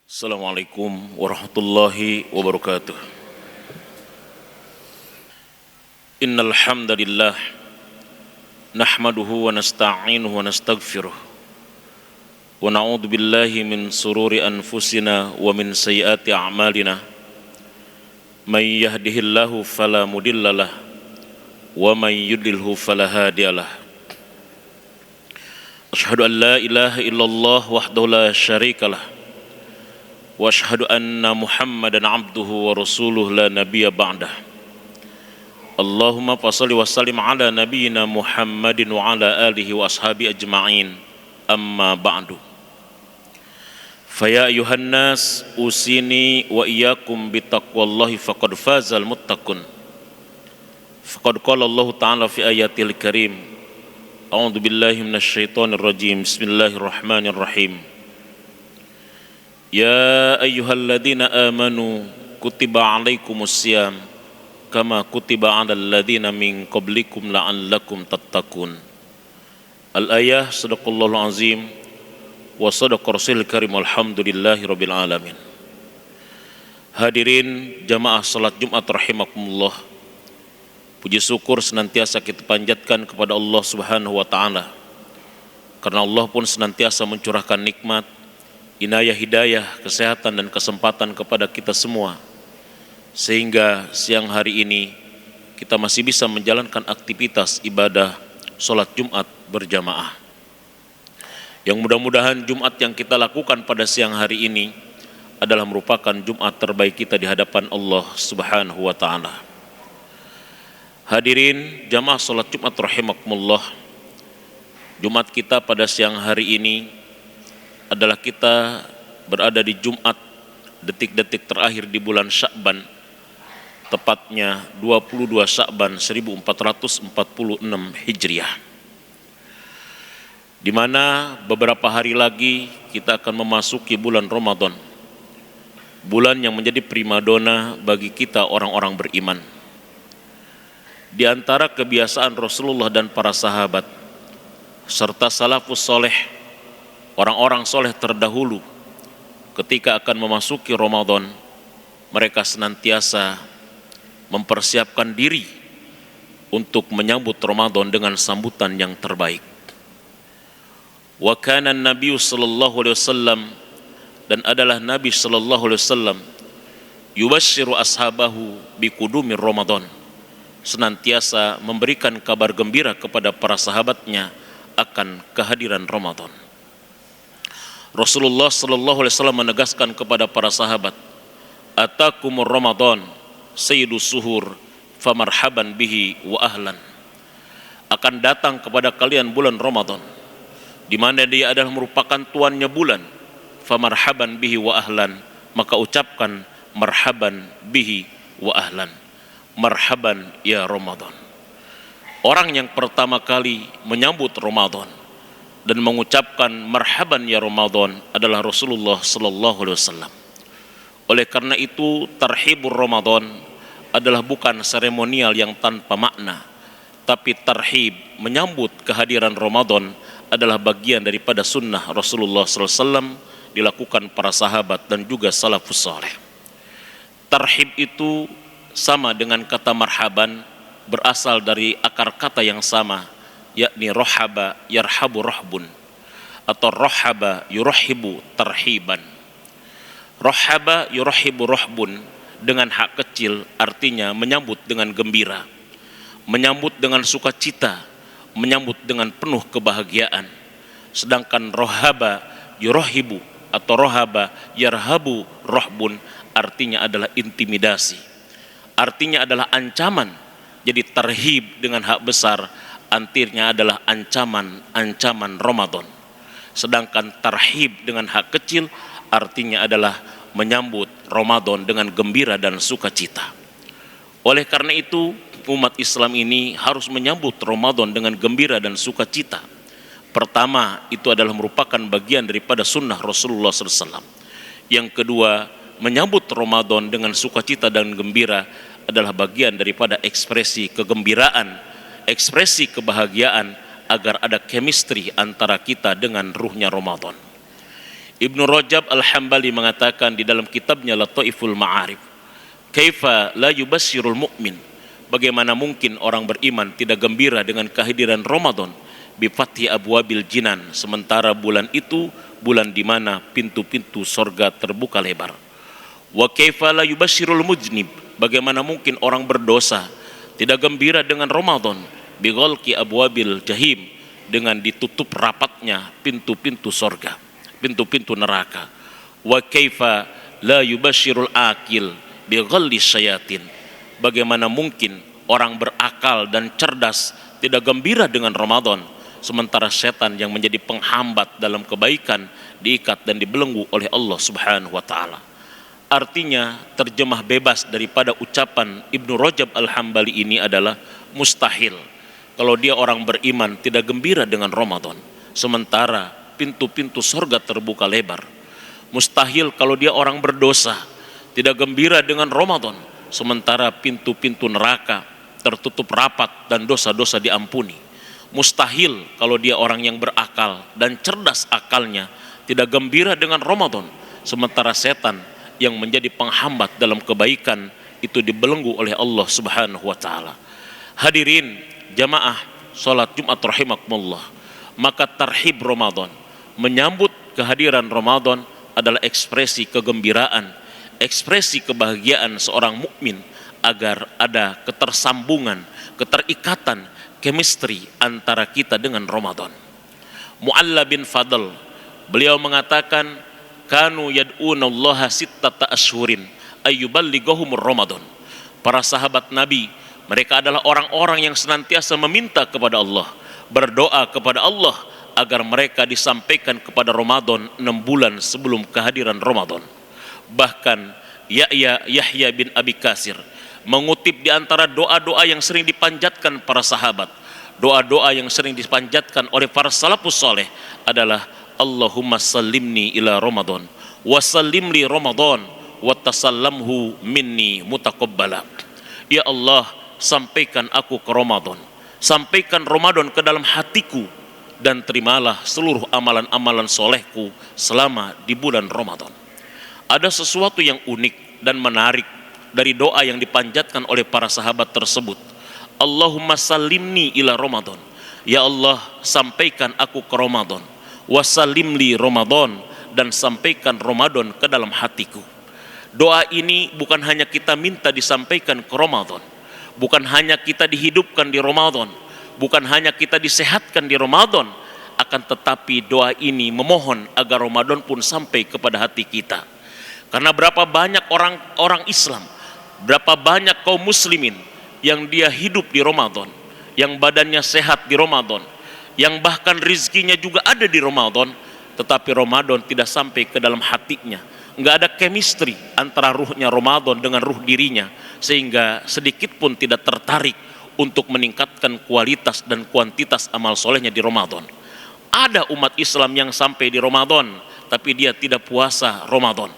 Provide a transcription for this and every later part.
Assalamualaikum warahmatullahi wabarakatuh. Innal hamdalillah nahmaduhu wa nasta'inuhu wa nastaghfiruh wa na'udzu billahi min sururi anfusina wa min sayyiati a'malina. May yahdihillahu fala mudhillalah wa may yudlilhu fala hadiyalah. Asyhadu an la ilaha illallah wahdahu la syarikalah wa asyhadu anna Muhammadan abduhu wa rasuluh la nabiyya ba'dah. Allahumma fashalli wa sallim ala nabiyyina Muhammadin wa ala alihi wa ashabi ajma'in. Amma ba'du. Faya ayuhan nas usini wa iyyakum bitaqwallahi faqad fazal muttaqun. Faqad qala Allah ta'ala fi ayatil karim. A'udzu billahi minasy syaithanir rajim. Bismillahirrahmanirrahim. Ya ayyuhalladzina amanu kutiba alaikumus syiyam kama kutiba alal ladzina min qablikum la'allakum tattaqun. Al-ayah, sadaqallahul azim wa sadaqa rasulul karim, alhamdulillahi rabbil alamin. Hadirin jamaah salat Jumat rahimakumullah, puji syukur senantiasa kita panjatkan kepada Allah Subhanahu wa taala, karena Allah pun senantiasa mencurahkan nikmat, inayah, hidayah, kesehatan dan kesempatan kepada kita semua, sehingga siang hari ini kita masih bisa menjalankan aktivitas ibadah sholat Jumat berjamaah. Yang mudah-mudahan Jumat yang kita lakukan pada siang hari ini adalah merupakan Jumat terbaik kita di hadapan Allah Subhanahu wa ta'ala. Hadirin jamaah sholat Jumat rahimakumullah, Jumat kita pada siang hari ini adalah kita berada di Jumat detik-detik terakhir di bulan Sya'ban, tepatnya 22 Sya'ban 1446 Hijriah, di mana beberapa hari lagi kita akan memasuki bulan Ramadan, bulan yang menjadi primadona bagi kita orang-orang beriman. Di antara kebiasaan Rasulullah dan para sahabat serta salafus soleh, orang-orang soleh terdahulu, ketika akan memasuki Ramadan, mereka senantiasa mempersiapkan diri untuk menyambut Ramadan dengan sambutan yang terbaik. Wa kana an-nabiy sallallahu alaihi wasallam, dan adalah Nabi sallallahu alaihi wasallam, yubashshiru ashabahu biqudumi Ramadan, senantiasa memberikan kabar gembira kepada para sahabatnya akan kehadiran Ramadan. Rasulullah sallallahu alaihi wasallam menegaskan kepada para sahabat, atakumur Ramadan sayyidus suhur famarhaban bihi wa ahlan. Akan datang kepada kalian bulan Ramadan, di mana dia adalah merupakan tuannya bulan. Famarhaban bihi wa ahlan, maka ucapkan marhaban bihi wa ahlan. Marhaban ya Ramadan. Orang yang pertama kali menyambut Ramadan dan mengucapkan marhaban ya Ramadan adalah Rasulullah sallallahu alaihi wasallam. Oleh karena itu, tarhibur Ramadan adalah bukan seremonial yang tanpa makna, tapi tarhib, menyambut kehadiran Ramadan, adalah bagian daripada sunnah Rasulullah sallallahu alaihi wasallam, dilakukan para sahabat dan juga salafus saleh. Tarhib itu sama dengan kata marhaban, berasal dari akar kata yang sama, yakni rohaba yarhabu rohbun, atau rohaba yurahibu tarhiban. Rohaba yurahibu rohbun dengan hak kecil artinya menyambut dengan gembira, menyambut dengan sukacita, menyambut dengan penuh kebahagiaan. Sedangkan rohaba yurahibu atau rohaba yarhabu rohbun artinya adalah intimidasi, artinya adalah ancaman. Jadi tarhib dengan hak besar artinya adalah ancaman Ramadan. Sedangkan tarhib dengan hak kecil artinya adalah menyambut Ramadan dengan gembira dan sukacita. Oleh karena itu, umat Islam ini harus menyambut Ramadan dengan gembira dan sukacita. Pertama, itu adalah merupakan bagian daripada sunnah Rasulullah SAW. Yang kedua, menyambut Ramadan dengan sukacita dan gembira adalah bagian daripada ekspresi kegembiraan, ekspresi kebahagiaan, agar ada chemistry antara kita dengan ruhnya Ramadan. Ibnu Rajab Al-Hambali mengatakan di dalam kitabnya Lataiful Ma'arif, kaifa la yubasyirul mu'min, bagaimana mungkin orang beriman tidak gembira dengan kehadiran Ramadan, bi fathi abwabil jinan, sementara bulan itu bulan di mana pintu-pintu sorga terbuka lebar. Wa kaifa la yubasyirul mujnib, bagaimana mungkin orang berdosa tidak gembira dengan Ramadan, bi ghalqi abwabil jahim, dengan ditutup rapatnya pintu-pintu sorga, pintu-pintu neraka. Wa kaifa la yubasyirul akil bi ghalli syayatin, bagaimana mungkin orang berakal dan cerdas tidak gembira dengan Ramadan, sementara setan yang menjadi penghambat dalam kebaikan diikat dan dibelenggu oleh Allah Subhanahu wa taala. Artinya, terjemah bebas daripada ucapan Ibnu Rajab Al-Hambali ini adalah mustahil kalau dia orang beriman tidak gembira dengan Ramadan, sementara pintu-pintu surga terbuka lebar. Mustahil kalau dia orang berdosa tidak gembira dengan Ramadan, sementara pintu-pintu neraka tertutup rapat dan dosa-dosa diampuni. Mustahil kalau dia orang yang berakal dan cerdas akalnya tidak gembira dengan Ramadan, sementara setan yang menjadi penghambat dalam kebaikan itu dibelenggu oleh Allah Subhanahu wa taala. Hadirin jamaah salat Jumat rahimakumullah, maka tarhib Ramadan, menyambut kehadiran Ramadan adalah ekspresi kegembiraan, ekspresi kebahagiaan seorang mukmin agar ada ketersambungan, keterikatan, chemistry antara kita dengan Ramadan. Mu'alla bin Fadl, beliau mengatakan, kanu yad'unallaha sittata ashhurin ayyuballighahumur Ramadan. Para sahabat Nabi, mereka adalah orang-orang yang senantiasa meminta kepada Allah, berdoa kepada Allah agar mereka disampaikan kepada Ramadan 6 bulan sebelum kehadiran Ramadan. Bahkan Yahya bin Abi Katsir mengutip di antara doa-doa yang sering dipanjatkan para sahabat, doa-doa yang sering dipanjatkan oleh para salafus saleh adalah Allahumma sallimni ila Ramadan wa sallim li Ramadan wa tasallamhu minni mutaqabbala. Ya Allah, sampaikan aku ke Ramadan, sampaikan Ramadan ke dalam hatiku, dan terimalah seluruh amalan-amalan solehku selama di bulan Ramadan. Ada sesuatu yang unik dan menarik dari doa yang dipanjatkan oleh para sahabat tersebut. Allahumma sallimni ila Ramadan, ya Allah, sampaikan aku ke Ramadan, wasallim li Ramadan, dan sampaikan Ramadan ke dalam hatiku. Doa ini bukan hanya kita minta disampaikan ke Ramadan, bukan hanya kita dihidupkan di Ramadan, bukan hanya kita disehatkan di Ramadan, akan tetapi doa ini memohon agar Ramadan pun sampai kepada hati kita. Karena berapa banyak orang Islam, berapa banyak kaum muslimin yang dia hidup di Ramadan, yang badannya sehat di Ramadan, yang bahkan rizkinya juga ada di Ramadan, tetapi Ramadan tidak sampai ke dalam hatinya. Enggak ada chemistry antara ruhnya Ramadan dengan ruh dirinya, sehingga sedikit pun tidak tertarik untuk meningkatkan kualitas dan kuantitas amal solehnya di Ramadan. Ada umat Islam yang sampai di Ramadan, tapi dia tidak puasa Ramadan.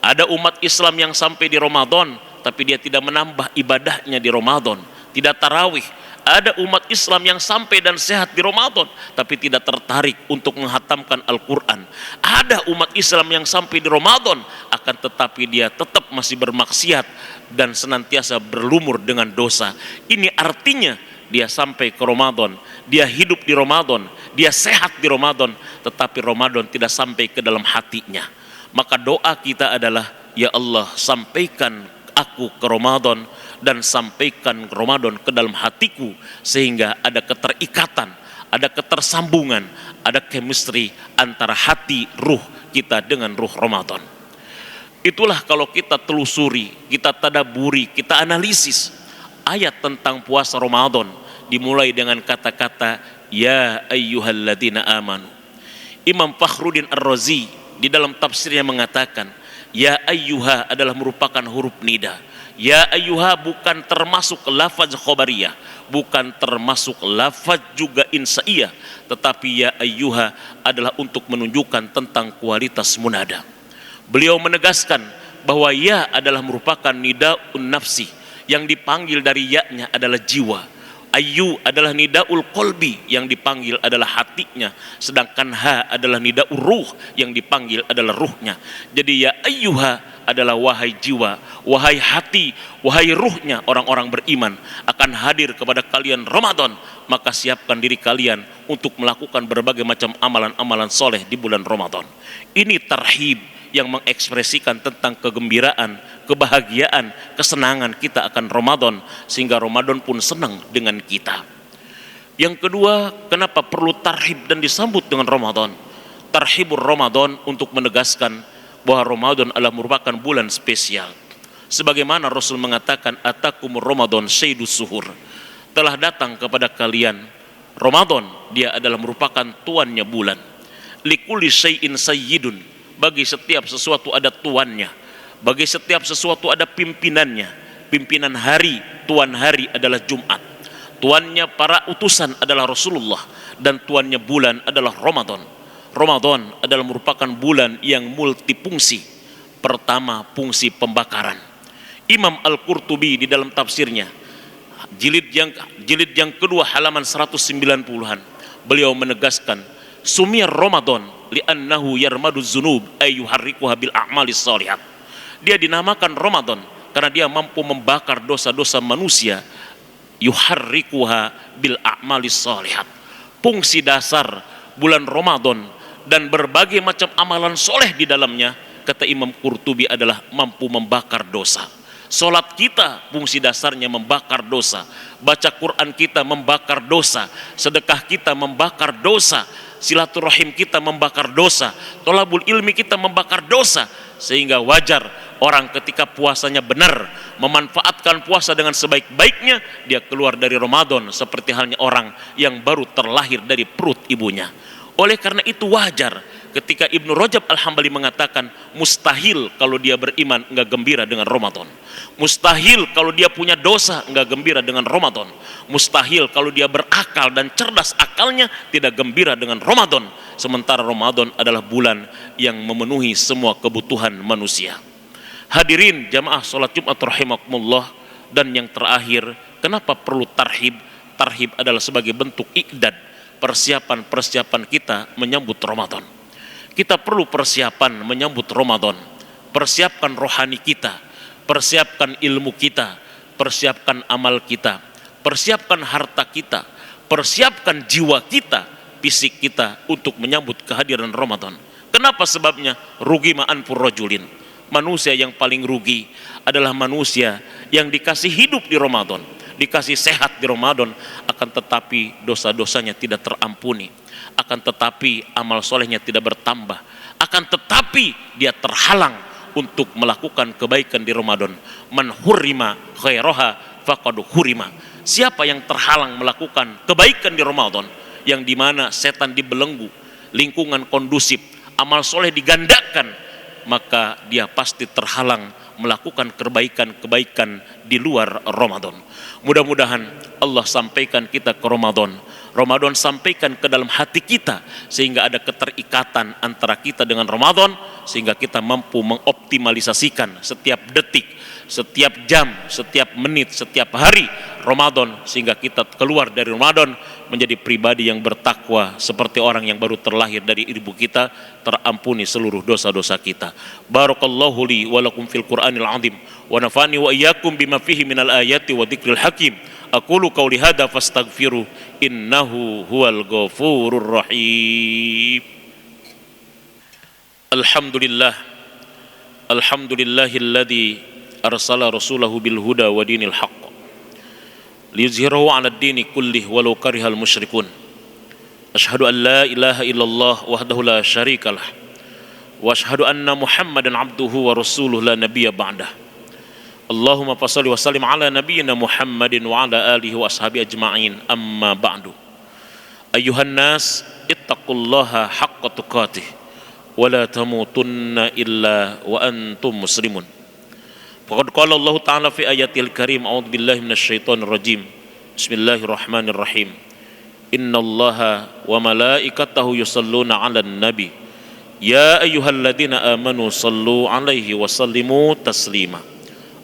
Ada umat Islam yang sampai di Ramadan, tapi dia tidak menambah ibadahnya di Ramadan, tidak tarawih. Ada umat Islam yang sampai dan sehat di Ramadan, tapi tidak tertarik untuk menghatamkan Al-Quran. Ada umat Islam yang sampai di Ramadan, akan tetapi dia tetap masih bermaksiat dan senantiasa berlumur dengan dosa. Ini artinya dia sampai ke Ramadan, dia hidup di Ramadan, dia sehat di Ramadan, tetapi Ramadan tidak sampai ke dalam hatinya. Maka doa kita adalah, ya Allah, sampaikan aku ke Ramadan dan sampaikan Ramadan ke dalam hatiku, sehingga ada keterikatan, ada ketersambungan, ada chemistry antara hati ruh kita dengan ruh Ramadan. Itulah kalau kita telusuri, kita tadaburi, kita analisis ayat tentang puasa Ramadan, dimulai dengan kata-kata ya ayyuhalladzina amanu. Imam Fakhruddin Ar-Razi di dalam tafsirnya mengatakan, ya ayyuha adalah merupakan huruf nida. Ya ayyuha bukan termasuk lafaz khobariyah, bukan termasuk lafaz juga insaiyah, tetapi ya ayyuha adalah untuk menunjukkan tentang kualitas munada. Beliau menegaskan bahwa ya adalah merupakan nidaun nafsi, yang dipanggil dari ya-nya adalah jiwa. Ayyu adalah nidaul qalbi, yang dipanggil adalah hatinya, sedangkan ha adalah nidaul ruh, yang dipanggil adalah ruhnya. Jadi ya ayyuha adalah wahai jiwa, wahai hati, wahai ruhnya orang-orang beriman akan hadir kepada kalian Ramadan, maka siapkan diri kalian untuk melakukan berbagai macam amalan-amalan soleh di bulan Ramadan. Ini tarhib yang mengekspresikan tentang kegembiraan, kebahagiaan, kesenangan kita akan Ramadan, sehingga Ramadan pun senang dengan kita. Yang kedua, kenapa perlu tarhib dan disambut dengan Ramadan? Tarhibur Ramadan untuk menegaskan bahwa Ramadan adalah merupakan bulan spesial. Sebagaimana Rasul mengatakan, atakumur Ramadan sayyidus suhur, telah datang kepada kalian Ramadan, dia adalah merupakan tuannya bulan. Likulli syai'in sayyidun, bagi setiap sesuatu ada tuannya, bagi setiap sesuatu ada pimpinannya. Pimpinan hari, tuan hari adalah Jumat, tuannya para utusan adalah Rasulullah, dan tuannya bulan adalah Ramadan. Ramadan adalah merupakan bulan yang multifungsi. Pertama, fungsi pembakaran. Imam Al-Qurtubi di dalam tafsirnya jilid yang kedua halaman 190-an, beliau menegaskan, sumiyar Ramadan li'annahu yarmaduz zunub ay yuharrikuha bil a'malis shalihat. Dia dinamakan Ramadan karena dia mampu membakar dosa-dosa manusia, yuharrikuha bil a'malis shalihat. Fungsi dasar bulan Ramadan dan berbagai macam amalan soleh di dalamnya, kata Imam Qurtubi, adalah mampu membakar dosa. Solat kita fungsi dasarnya membakar dosa, baca Quran kita membakar dosa, sedekah kita membakar dosa, silaturahim kita membakar dosa, tolabul ilmi kita membakar dosa. Sehingga wajar orang ketika puasanya benar, memanfaatkan puasa dengan sebaik-baiknya, dia keluar dari Ramadan seperti halnya orang yang baru terlahir dari perut ibunya. Oleh karena itu wajar ketika Ibnu Rajab Al-Hambali mengatakan, mustahil kalau dia beriman enggak gembira dengan Ramadan. Mustahil kalau dia punya dosa enggak gembira dengan Ramadan. Mustahil kalau dia berakal dan cerdas akalnya tidak gembira dengan Ramadan. Sementara Ramadan adalah bulan yang memenuhi semua kebutuhan manusia. Hadirin jamaah salat Jumat rahimakumullah. Dan yang terakhir, kenapa perlu tarhib? Tarhib adalah sebagai bentuk iqdad, persiapan kita menyambut Ramadan. Kita perlu persiapan menyambut Ramadan. Persiapkan rohani kita, persiapkan ilmu kita, persiapkan amal kita, persiapkan harta kita, persiapkan jiwa kita, fisik kita untuk menyambut kehadiran Ramadan. Kenapa sebabnya? Rugi ma'an purrojulin. Manusia yang paling rugi adalah manusia yang dikasih hidup di Ramadan, dikasih sehat di Ramadan, akan tetapi dosa-dosanya tidak terampuni, akan tetapi amal solehnya tidak bertambah, akan tetapi dia terhalang untuk melakukan kebaikan di Ramadan. Man hurrima khairaha faqad hurima. Siapa yang terhalang melakukan kebaikan di Ramadan, yang dimana setan dibelenggu, lingkungan kondusif, amal soleh digandakan, maka dia pasti terhalang melakukan kebaikan-kebaikan di luar Ramadan. Mudah-mudahan Allah sampaikan kita ke Ramadan, Ramadan sampaikan ke dalam hati kita, sehingga ada keterikatan antara kita dengan Ramadan, sehingga kita mampu mengoptimalisasikan setiap detik, setiap jam, setiap menit, setiap hari Ramadan, sehingga kita keluar dari Ramadan menjadi pribadi yang bertakwa seperti orang yang baru terlahir dari ibu kita, terampuni seluruh dosa-dosa kita. Barakallahu li wa lakum fil Qur'anil azim wa nafani wa iyyakum bima fihi minal ayati wa dzikril hakim. Aqulu qawli hadza fastaghfiru innahu huwal ghafurur rahim. Alhamdulillahilladzi arsala rasulahu bil huda wa dinil haqq liyuzhirahu 'ala ad-dini kullih walau karihal musyrikun. Asyhadu an la ilaha illallah wahdahu la syarikalah wa asyhadu anna Muhammadan 'abduhu wa rasuluhu la nabiyya ba'dah. Allahumma fashalli wa sallim 'ala nabiyyina Muhammadin wa 'ala alihi wa ashabi ajma'in. Amma ba'du. Ayyuhan nas ittaqullaha haqqa tuqatih wa la tamutunna illa wa antum muslimun. Faqad qala Allah Ta'ala fi ayatil karim, a'udzu billahi minasyaitonir rajim. Bismillahirrahmanirrahim. Innallaha wa malaikatahu yusalluna 'alan nabi. Ya ayyuhalladzina amanu sallu 'alaihi wa sallimu taslima.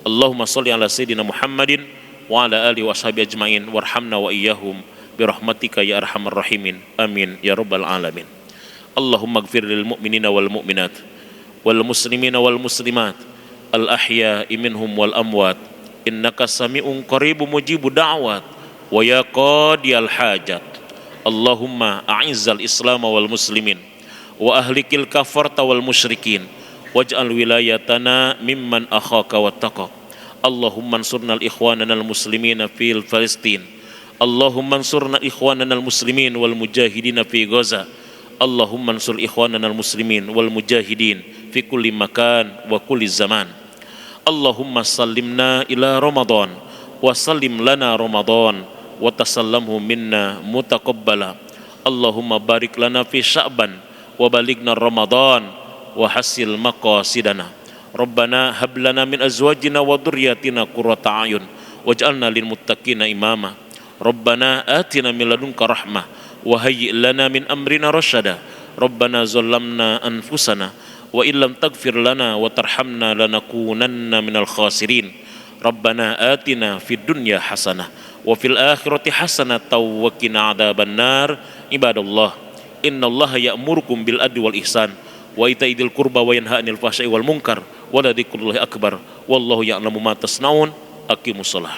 Allahumma shalli 'ala sayyidina Muhammadin wa ala alihi wa sahbihi ajma'in warhamna wa iyyahum birahmatika ya arhamar rahimin. Amin ya rabbal alamin. Allahumma ighfir lil mu'minina wal mu'minat wal muslimina wal muslimat al ahya'i minhum wal amwat innaka sami'un qaribun mujibud da'wat wa ya qadiyal hajat. Allahumma a'izzal islam wal muslimin wa ahlikil kafarta wal musyrikin waj'al wilayatana mimman akhaka wattaqak. Allahumma ansurna al ikhwanana al muslimina fil Palestin. Allahumma ansurna ikhwanana al muslimin wal mujahidin fi Gaza. Allahumma ansur ikhwanana al muslimin wal mujahidin fi kulli makan wa kulli zaman. Allahumma sallimna ila Ramadan wa sallim lana Ramadan wa tasallamhu minna mutaqabbala. Allahumma barik lana fi Sya'ban wa balighna Ramadan wa hasil maqasidana. Rabbana hab lana min azwajina wa dhurriyyatina qurrata a'yun waj'alna lil muttaqina imama. Rabbana atina min ladunka rahmah wa hayyi' lana min amrina rasyada. Rabbana zalamna anfusana wa illam taghfir lana wa tarhamna lanakunanna minal khasirin. Rabbana atina fid dunya hasanah wa fil akhirati hasanah wa qina adzabannar. Ibadallah, innallaha ya'murukum bil adli wal ihsan wa ita'i dzil qurba wa yanha 'anil fahsya'i wal munkar wa la dzikrullahi akbar wallahu ya'lamu ma tasnaun. Aqimussalah.